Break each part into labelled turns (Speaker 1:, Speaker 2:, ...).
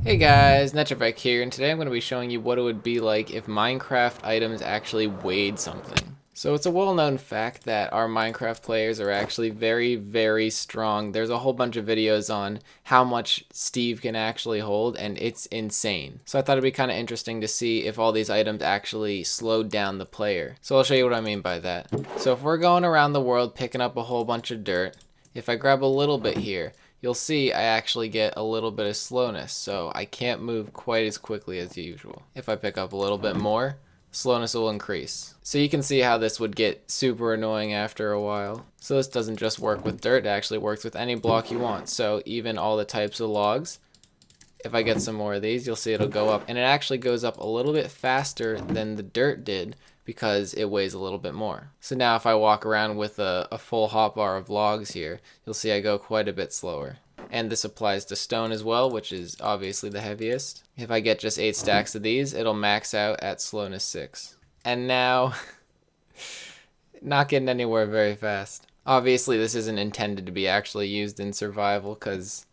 Speaker 1: Hey guys, 𝗬𝗃𝗃 here, and today I'm going to be showing you what it would be like if Minecraft items actually weighed something. So it's a well-known fact that our Minecraft players are actually very, very strong. There's a whole bunch of videos on how much Steve can actually hold, and it's insane. So I thought it'd be kind of interesting to see if all these items actually slowed down the player. So I'll show you what I mean by that. So if we're going around the world picking up a whole bunch of dirt, if I grab a little bit here, you'll see I actually get a little bit of slowness, so I can't move quite as quickly as usual. If I pick up a little bit more, slowness will increase. So you can see how this would get super annoying after a while. So this doesn't just work with dirt, it actually works with any block you want. So even all the types of logs, if I get some more of these, you'll see it'll go up, and it actually goes up a little bit faster than the dirt did because it weighs a little bit more. So now if I walk around with a full hotbar of logs here, you'll see I go quite a bit slower. And this applies to stone as well, which is obviously the heaviest. If I get just 8 stacks of these, it'll max out at slowness 6. And now, not getting anywhere very fast. Obviously this isn't intended to be actually used in survival because,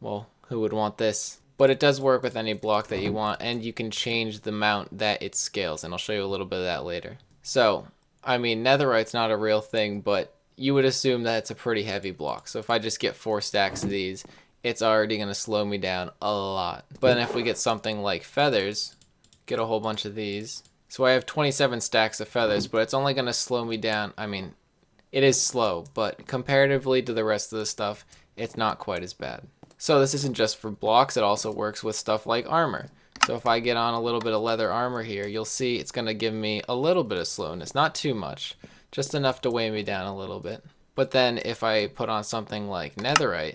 Speaker 1: well, who would want this? But it does work with any block that you want, and you can change the amount that it scales, and I'll show you a little bit of that later. So, I mean, netherite's not a real thing, but you would assume that it's a pretty heavy block. So if I just get 4 stacks of these, it's already going to slow me down a lot. But then if we get something like feathers, get a whole bunch of these. So I have 27 stacks of feathers, but it's only going to slow me down. I mean, it is slow, but comparatively to the rest of the stuff, it's not quite as bad. So this isn't just for blocks, it also works with stuff like armor. So if I get on a little bit of leather armor here, you'll see it's going to give me a little bit of slowness, not too much, just enough to weigh me down a little bit. But then if I put on something like netherite,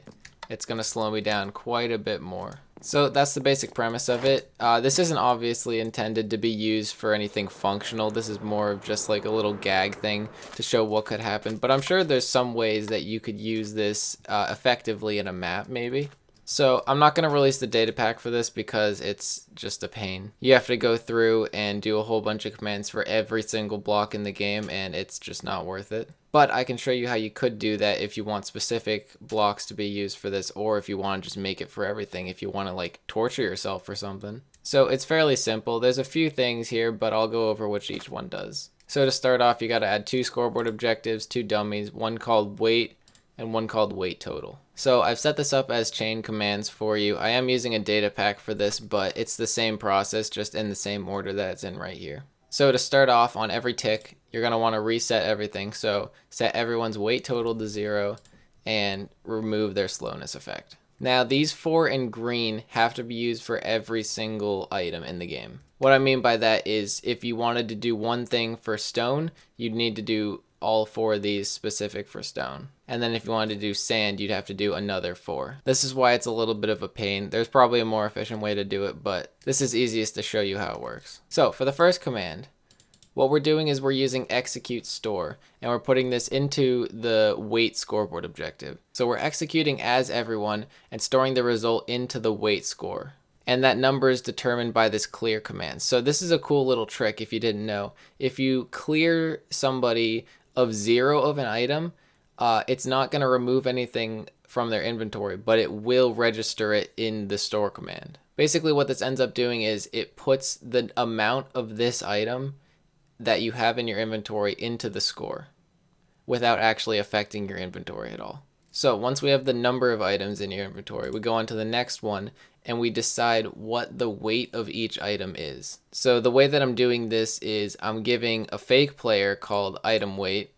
Speaker 1: it's going to slow me down quite a bit more. So that's the basic premise of it. This isn't obviously intended to be used for anything functional. This is more of just like a little gag thing to show what could happen. But I'm sure there's some ways that you could use this effectively in a map maybe. So I'm not going to release the data pack for this because it's just a pain. You have to go through and do a whole bunch of commands for every single block in the game, and it's just not worth it. But I can show you how you could do that if you want specific blocks to be used for this, or if you want to just make it for everything, if you want to like torture yourself or something. So it's fairly simple. There's a few things here, but I'll go over which each one does. So to start off, you got to add 2 scoreboard objectives, 2 dummies, one called weight and one called weight total. So I've set this up as chain commands for you. I am using a data pack for this, but it's the same process, just in the same order that it's in right here. So to start off, on every tick, you're going to want to reset everything. So set everyone's weight total to 0 and remove their slowness effect. Now these 4 in green have to be used for every single item in the game. What I mean by that is if you wanted to do one thing for stone, you'd need to do all 4 of these specific for stone. And then if you wanted to do sand, you'd have to do another 4. This is why it's a little bit of a pain. There's probably a more efficient way to do it, but this is easiest to show you how it works. So for the first command, what we're doing is we're using execute store, and we're putting this into the weight scoreboard objective. So we're executing as everyone and storing the result into the weight score. And that number is determined by this clear command. So this is a cool little trick if you didn't know. If you clear somebody of 0 of an item, it's not going to remove anything from their inventory, but it will register it in the store command. Basically what this ends up doing is it puts the amount of this item that you have in your inventory into the score without actually affecting your inventory at all. So once we have the number of items in your inventory, we go on to the next one and we decide what the weight of each item is. So the way that I'm doing this is I'm giving a fake player called item weight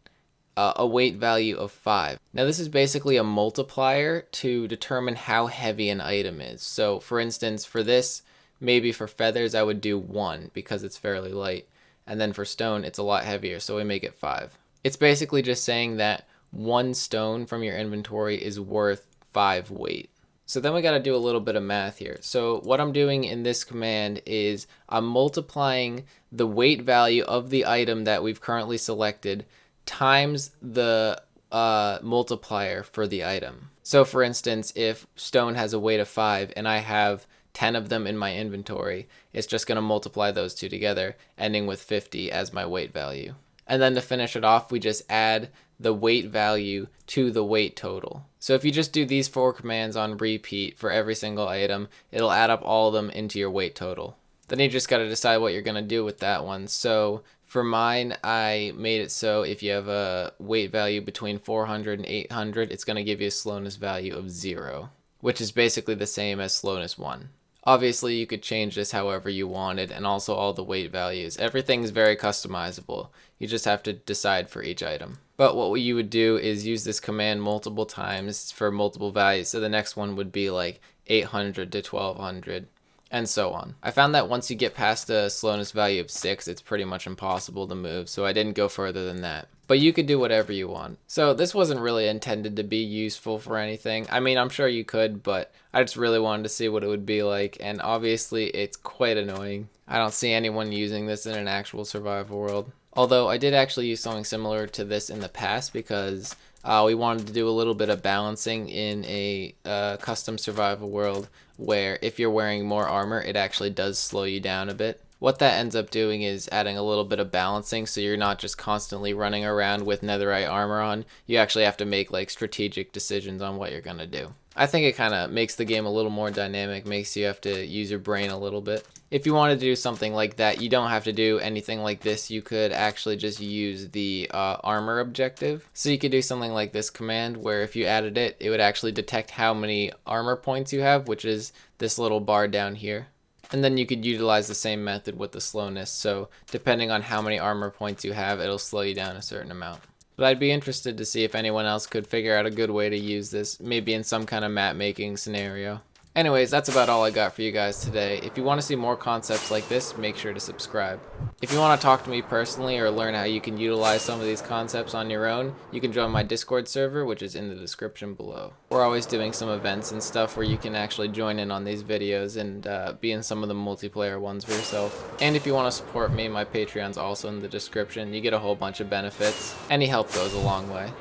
Speaker 1: a weight value of 5. Now this is basically a multiplier to determine how heavy an item is. So for instance, for this, maybe for feathers I would do 1 because it's fairly light. And then for stone, it's a lot heavier, so we make it 5. It's basically just saying that 1 stone from your inventory is worth 5 weight. So then we got to do a little bit of math here. So what I'm doing in this command is I'm multiplying the weight value of the item that we've currently selected times the multiplier for the item. So for instance, if stone has a weight of 5 and I have 10 of them in my inventory, it's just going to multiply those two together, ending with 50 as my weight value. And then to finish it off, we just add the weight value to the weight total. So if you just do these 4 commands on repeat for every single item, it'll add up all of them into your weight total. Then you just got to decide what you're going to do with that one. So for mine, I made it so if you have a weight value between 400 and 800, it's going to give you a slowness value of 0, which is basically the same as slowness 1. Obviously, you could change this however you wanted, and also all the weight values. Everything's very customizable. You just have to decide for each item. But what you would do is use this command multiple times for multiple values. So the next one would be like 800 to 1200. And so on. I found that once you get past a slowness value of 6, it's pretty much impossible to move, so I didn't go further than that. But you could do whatever you want. So this wasn't really intended to be useful for anything. I mean, I'm sure you could, but I just really wanted to see what it would be like, and obviously it's quite annoying. I don't see anyone using this in an actual survival world. Although I did actually use something similar to this in the past because we wanted to do a little bit of balancing in a custom survival world where if you're wearing more armor, it actually does slow you down a bit. What that ends up doing is adding a little bit of balancing, so you're not just constantly running around with netherite armor on. You actually have to make like strategic decisions on what you're gonna do. I think it kind of makes the game a little more dynamic, makes you have to use your brain a little bit. If you want to do something like that, you don't have to do anything like this. You could actually just use the armor objective. So you could do something like this command where if you added it, it would actually detect how many armor points you have, which is this little bar down here. And then you could utilize the same method with the slowness. So depending on how many armor points you have, it'll slow you down a certain amount. But I'd be interested to see if anyone else could figure out a good way to use this, maybe in some kind of map making scenario. Anyways, that's about all I got for you guys today. If you want to see more concepts like this, make sure to subscribe. If you want to talk to me personally or learn how you can utilize some of these concepts on your own, you can join my Discord server, which is in the description below. We're always doing some events and stuff where you can actually join in on these videos and be in some of the multiplayer ones for yourself. And if you want to support me, my Patreon's also in the description. You get a whole bunch of benefits. Any help goes a long way.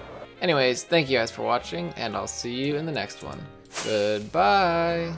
Speaker 1: Anyways, thank you guys for watching, and I'll see you in the next one. Goodbye.